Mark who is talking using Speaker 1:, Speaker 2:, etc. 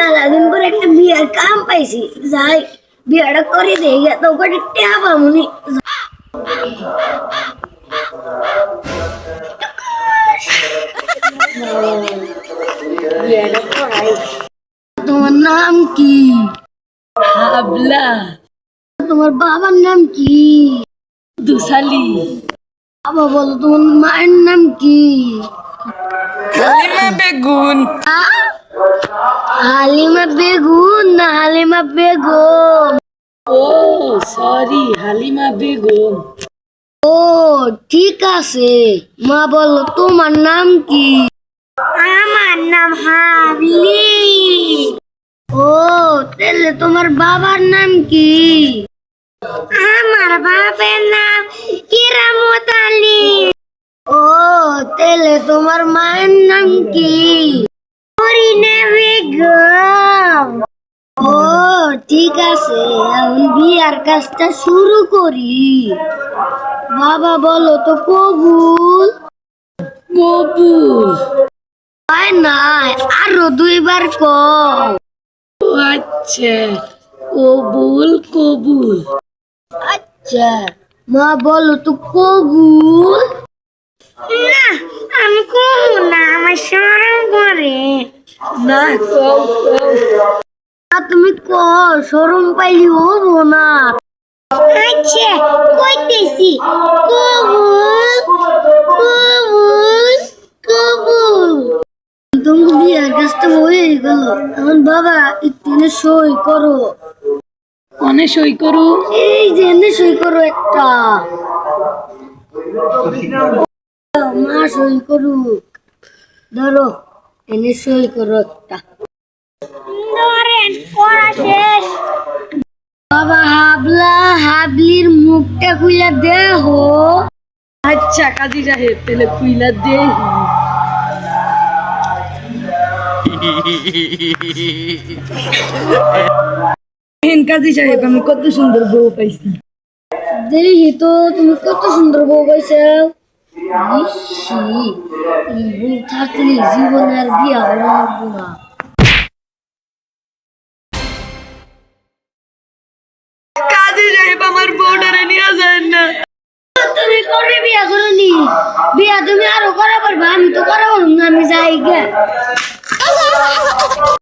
Speaker 1: মেলাদিন পর একটা বিয়ের কাম পাইছি, যাই বিয়েটা করে দেই গে তো করে টেহা পামুনি। তোমার নাম কি?
Speaker 2: হাবলা।
Speaker 1: তোমার বাবার নাম কি?
Speaker 2: দুসালি।
Speaker 1: বাবা বলো তোমার মায়ের নাম কি?
Speaker 2: হালিমা বেগুন।
Speaker 1: হালিমা বেগুন না হালিমা বেগম?
Speaker 2: ও সরি, হালিমা বেগম।
Speaker 1: ও ঠিক আছে। মা বলো তোমার নাম কি? আমার নাম হাবলি। ও তাহলে তোমার বাবার নাম কি? আমার বাবার নাম কিরামত আলী। ও তাহলে তোমার মায়ের নাম কি? হরিণা বেগম। ও ঠিক আছে, এখন বিয়ার কাজটা শুরু করি। বাবা বলো তো কবুল?
Speaker 2: কবুল।
Speaker 1: হয় নাই, আরো দুইবার কও।
Speaker 2: ও আচ্ছা, কবুল কবুল।
Speaker 1: আচ্ছা মা বলো তো কবুল? না আমি কবুল না, আমার শরম করে।
Speaker 2: না কও কও।
Speaker 1: তুমি শরম পাইলি হবো না। আচ্ছা কইতেছি কবুল কবুল কবুল। তুমি বিয়ার কাজটা হয়ে গেল, এখন বাবা একটু সই করো।
Speaker 2: কনে সই করু?
Speaker 1: এই যে এনে সই করো একটা। মা সই করুক, ধরো এনে সই করো একটা। ধরেন পড়া শেষ। বাবা হাবলা হাবলির মুখটা খুলে দেহ।
Speaker 2: আচ্ছা কাজী সাহেব, তাহলে খুইলা দে। কাজী সাহেব, আমি কত সুন্দর বউ পাইছি।
Speaker 1: দেখি তো তুমি কত সুন্দর বউ পাইছো। ইসি, এই বউ থাকলে জীবনে আর বিয়া করা লাগবো না।
Speaker 2: কাজী সাহেব, আমার বউটারে নিয়ে যায় না।
Speaker 1: তুমি করে বিয়া করনি, বিয়া তুমি আরো করা পারবা, আমি তো করা পারবো না, আমি যাই গে।